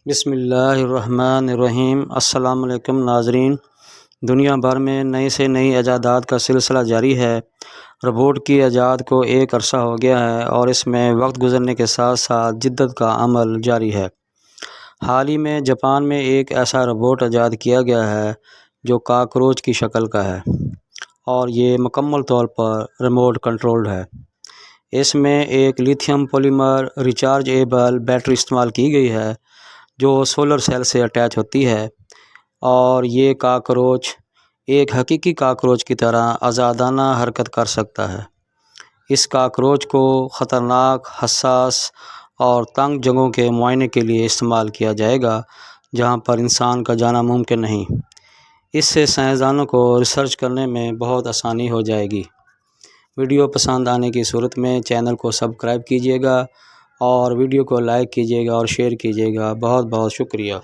بسم اللہ الرحمن الرحیم۔ السلام علیکم ناظرین، دنیا بھر میں نئی سے نئی ایجادات کا سلسلہ جاری ہے۔ روبوٹ کی ایجاد کو ایک عرصہ ہو گیا ہے اور اس میں وقت گزرنے کے ساتھ ساتھ جدت کا عمل جاری ہے۔ حال ہی میں جاپان میں ایک ایسا روبوٹ ایجاد کیا گیا ہے جو کاکروچ کی شکل کا ہے اور یہ مکمل طور پر ریموٹ کنٹرولڈ ہے۔ اس میں ایک lithium polymer recharge able battery استعمال کی گئی ہے جو سولر سیل سے اٹیچ ہوتی ہے، اور یہ کاکروچ ایک حقیقی کاکروچ کی طرح آزادانہ حرکت کر سکتا ہے۔ اس کاکروچ کو خطرناک، حساس اور تنگ جگہوں کے معائنے کے لیے استعمال کیا جائے گا جہاں پر انسان کا جانا ممکن نہیں۔ اس سے سائنسدانوں کو ریسرچ کرنے میں بہت آسانی ہو جائے گی۔ ویڈیو پسند آنے کی صورت میں چینل کو سبسکرائب کیجیے گا اور ویڈیو کو لائک کیجیے گا اور شیئر کیجیے گا۔ بہت بہت شکریہ۔